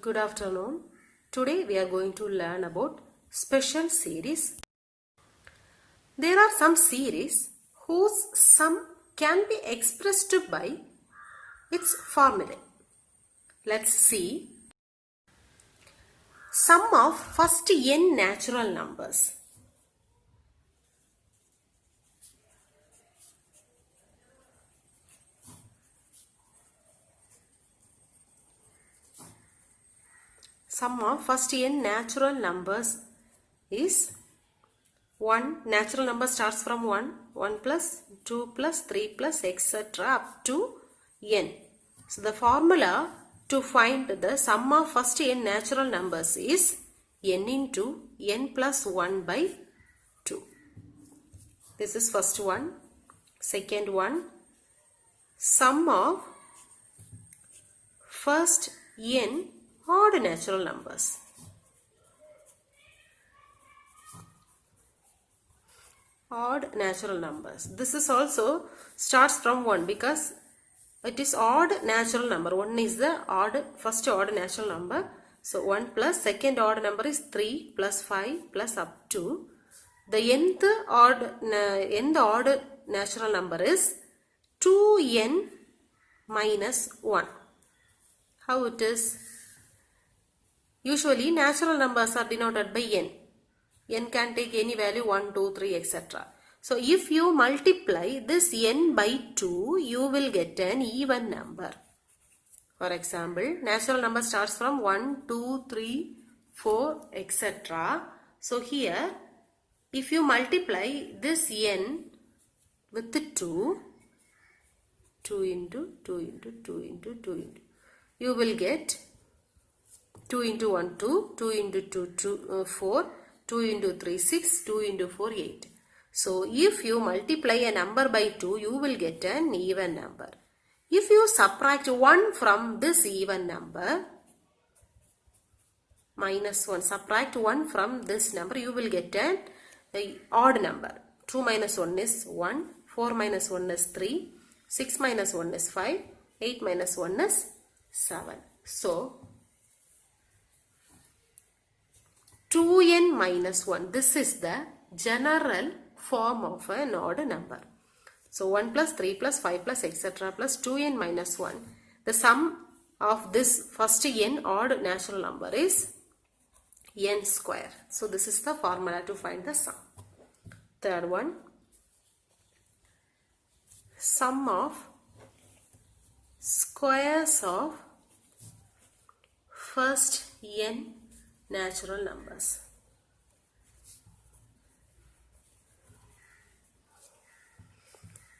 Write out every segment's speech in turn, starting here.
Good afternoon. Today we are going to learn about special series. There are some series whose sum can be expressed by its formula. Let's see. Sum of first n natural numbers. Sum of first n natural numbers is 1. Natural number starts from 1, 1 plus, 2 plus, 3 plus, etc. up to n. So the formula to find the sum of first n natural numbers is n into n plus 1 by 2. This is first one. Second one, sum of first n odd natural numbers. Odd natural numbers. This is also starts from 1 because it is odd natural number. 1 is the first odd natural number. So 1 plus second odd number is 3 plus 5 plus up to. The nth odd natural number is 2n minus 1. How it is? Usually natural numbers are denoted by n. N can take any value 1, 2, 3, etc. So if you multiply this n by 2, you will get an even number. For example, natural number starts from 1, 2, 3, 4, etc. So here, if you multiply this n with 2, 2 into 2 into 2 into 2 into, you will get 2 into 1, 2, 2 into 2, 4, 2 into 3, 6, 2 into 4, 8. So, if you multiply a number by 2, you will get an even number. If you subtract 1 from this even number, minus 1, subtract 1 from this number, you will get an odd number. 2 minus 1 is 1, 4 minus 1 is 3, 6 minus 1 is 5, 8 minus 1 is 7. So, 2n minus 1. This is the general form of an odd number. So 1 plus 3 plus 5 plus etc. plus 2n minus 1. The sum of this first n odd natural number is n square. So this is the formula to find the sum. Third one. Sum of squares of first n natural numbers.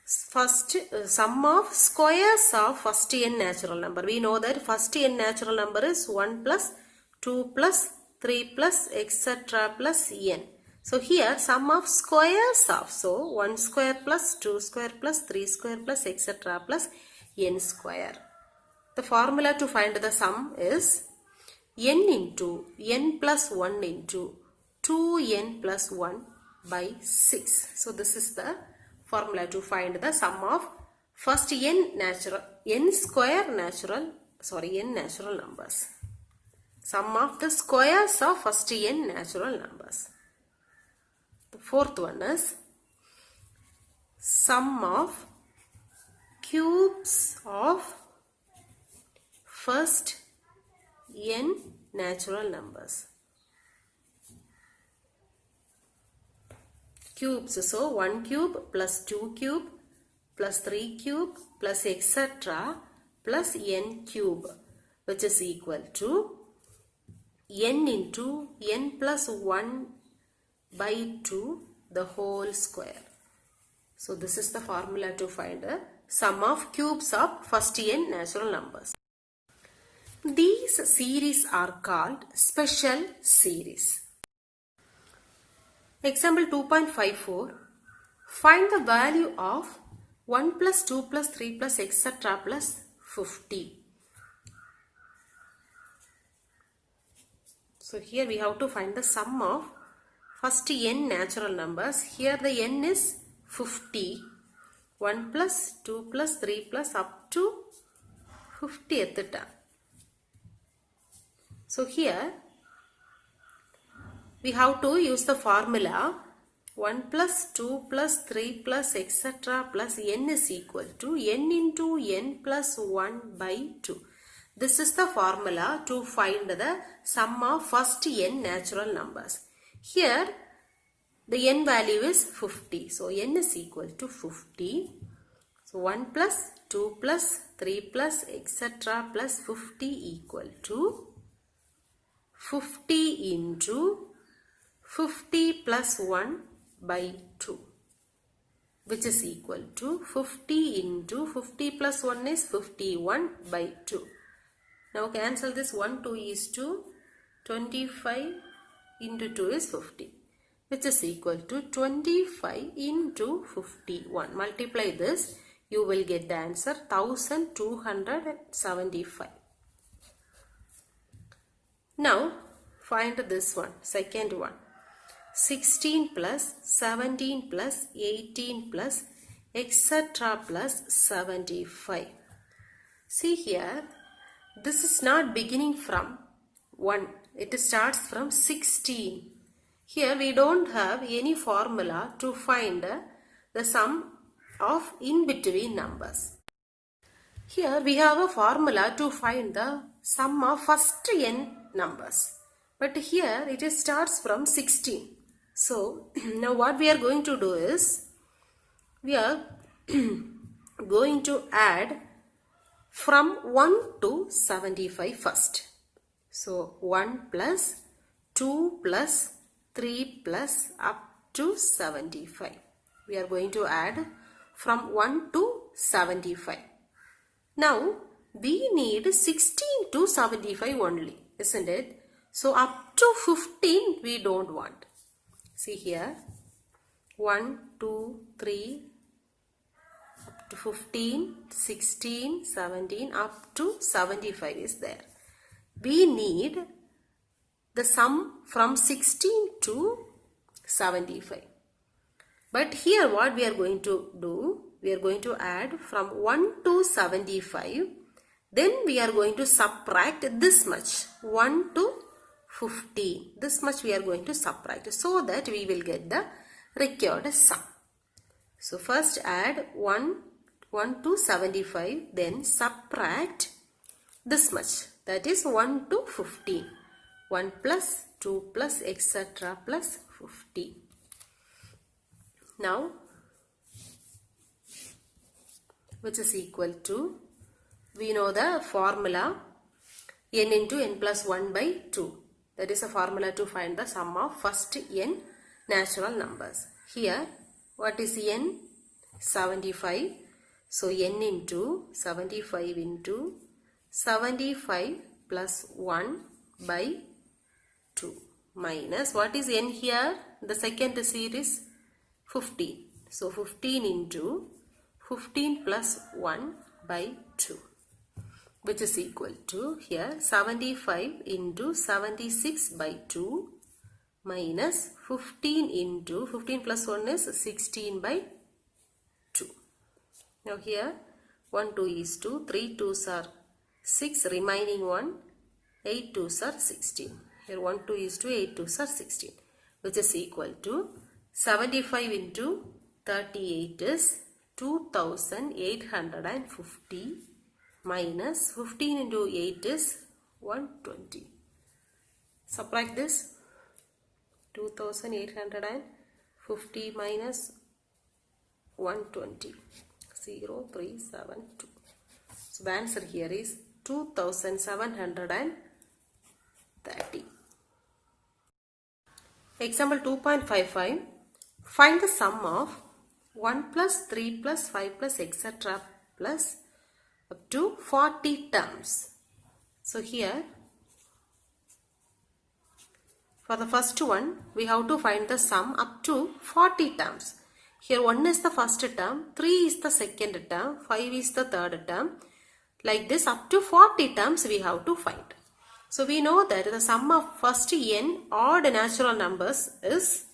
First, sum of squares of first n natural number. We know that first n natural number is 1 plus, 2 plus, 3 plus, etc. plus n. So here sum of squares of, so 1 square plus, 2 square plus, 3 square plus, etc. plus n square. The formula to find the sum is n into n plus 1 into 2n plus 1 by 6. So this is the formula to find the sum of first n natural numbers. Sum of the squares of first n natural numbers. The fourth one is sum of cubes of first n natural numbers. Cubes, so 1 cube plus 2 cube plus 3 cube plus etc. plus n cube, which is equal to n into n plus 1 by 2 the whole square. So this is the formula to find the sum of cubes of first n natural numbers. These series are called special series. Example 2.54. Find the value of 1 plus 2 plus 3 plus etc. plus 50. So here we have to find the sum of first n natural numbers. Here the n is 50. 1 plus 2 plus 3 plus up to 50th term. So here we have to use the formula 1 plus 2 plus 3 plus etc. plus n is equal to n into n plus 1 by 2. This is the formula to find the sum of first n natural numbers. Here the n value is 50. So n is equal to 50. So 1 plus 2 plus 3 plus etc. plus 50 equal to 50 into 50 plus 1 by 2, which is equal to 50 into 50 plus 1 is 51 by 2. Now cancel this 1, 2 is 2, 25 into 2 is 50, which is equal to 25 into 51. Multiply this, you will get the answer 1275. Now find this one, second one. 16 plus 17 plus 18 plus etc. plus 75. See here, this is not beginning from 1. It starts from 16. Here we don't have any formula to find the sum of in between numbers. Here we have a formula to find the sum of first n numbers. But here it starts from 16. So now what we are going to do is, we are going to add from 1 to 75 first. So 1 plus 2 plus 3 plus up to 75. We are going to add from 1 to 75. Now we need 16 to 75 only, isn't it? So up to 15 we don't want. See here, 1, 2, 3, up to 15, 16, 17, up to 75 is there. We need the sum from 16 to 75. But here what we are going to do, we are going to add from 1 to 75. Then we are going to subtract this much, 1 to 15. This much we are going to subtract so that we will get the required sum. So first add 1 to 75, then subtract this much, that is 1 to 15. 1 plus 2 plus etc. plus 50. Now which is equal to, we know the formula n into n plus 1 by 2. That is a formula to find the sum of first n natural numbers. Here what is n? 75. So n into 75 into 75 plus 1 by 2 minus, what is n here? The second series 15. So 15 into 15 plus 1 by 2, which is equal to, here 75 into 76 by 2 minus 15 into 15 plus 1 is 16 by 2. Now here 1 2 is 2, 3 2s are 6, remaining 1, 8 2s are 16. Here 1 2 is 2, 8 2s are 16, which is equal to 75 into 38 is 2850 minus 15 into 8 is 120. Subtract this, 2850 minus 120, 0372. So the answer here is 2730. Example 2.55. Find the sum of 1 plus 3 plus 5 plus etc. plus up to 40 terms. So here for the first one we have to find the sum up to 40 terms. Here 1 is the first term, 3 is the second term, 5 is the third term. Like this up to 40 terms we have to find. So we know that the sum of first n odd natural numbers is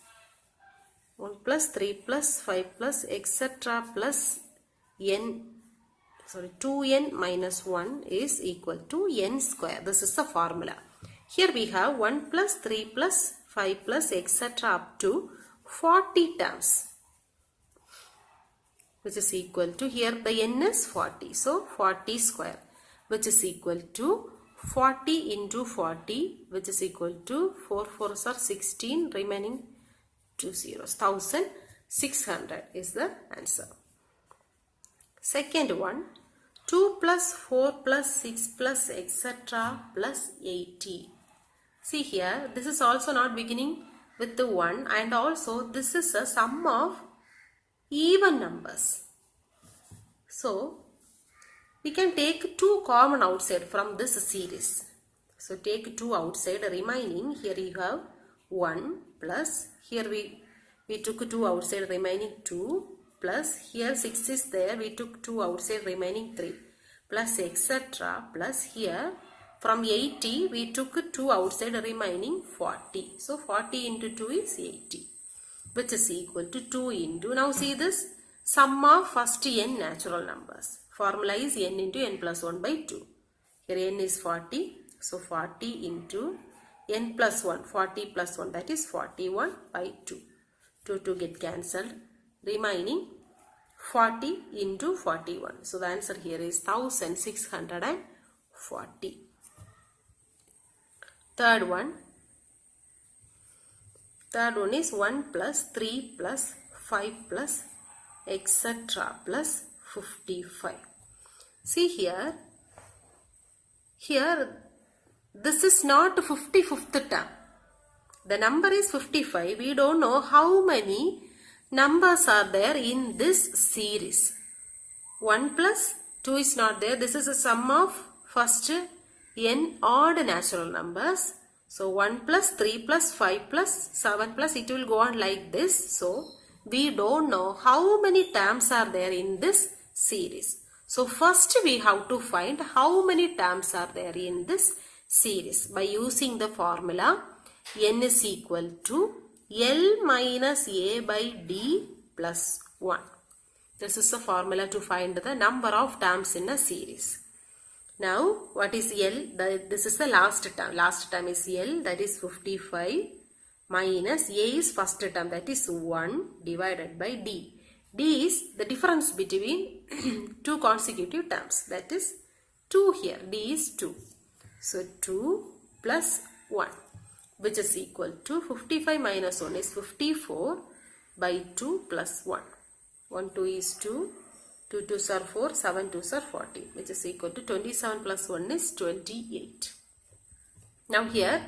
1 plus 3 plus 5 plus etc. plus n, 2n minus 1 is equal to n square. This is the formula. Here we have 1 plus 3 plus 5 plus etc. up to 40 terms, which is equal to, here the n is 40. So 40 square, which is equal to 40 into 40, which is equal to 4 4s are 16, remaining 2 zeros. 1600 is the answer. Second one, 2 plus 4 plus 6 plus etc. plus 80. See here, this is also not beginning with the 1, and also this is a sum of even numbers. So we can take 2 common outside from this series. So take 2 outside, remaining, here you have 1 plus, here we took 2 outside, remaining 2, plus here 6 is there, we took 2 outside, remaining 3, plus etc. plus here from 80 we took 2 outside, remaining 40. So 40 into 2 is 80, which is equal to 2 into, now see this, sum of first n natural numbers. Formula is n into n plus 1 by 2. Here n is 40. So 40 into n plus 1. 40 plus 1, that is 41 by 2. 2 get cancelled. Remaining 40 into 41. So the answer here is 1640. Third one is 1 plus 3 plus 5 plus etc. plus 55. See here this is not 55th term. The number is 55. We don't know how many numbers are there in this series. 1 plus 2 is not there. This is a sum of first n odd natural numbers. So 1 plus 3 plus 5 plus 7 plus, it will go on like this. So we don't know how many terms are there in this series. So first we have to find how many terms are there in this series by using the formula n is equal to L minus A by D plus 1. This is the formula to find the number of terms in a series. Now what is L? This is the last term. Last term is L, that is 55, minus A is first term, that is 1, divided by D. D is the difference between 2 consecutive terms, that is 2 here. D is 2. So 2 plus 1, which is equal to 55 minus 1 is 54 by 2 plus 1. 1 2 is 2, 2 2s are 4, 7 2s are 40, which is equal to 27 plus 1 is 28. Now here,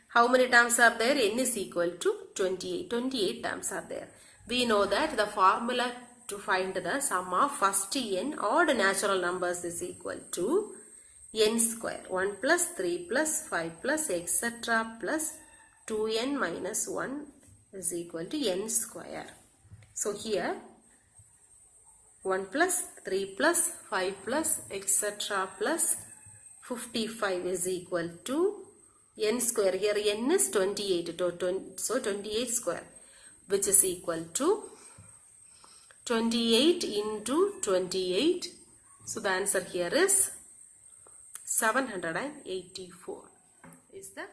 how many terms are there? N is equal to 28. 28 terms are there. We know that the formula to find the sum of first n odd natural numbers is equal to n square. 1 plus 3 plus 5 plus etc. plus 2n minus 1 is equal to n square. So here 1 plus 3 plus 5 plus etc. plus 55 is equal to n square. Here n is 28. So 28 square, which is equal to 28 into 28. So the answer here is 784 is the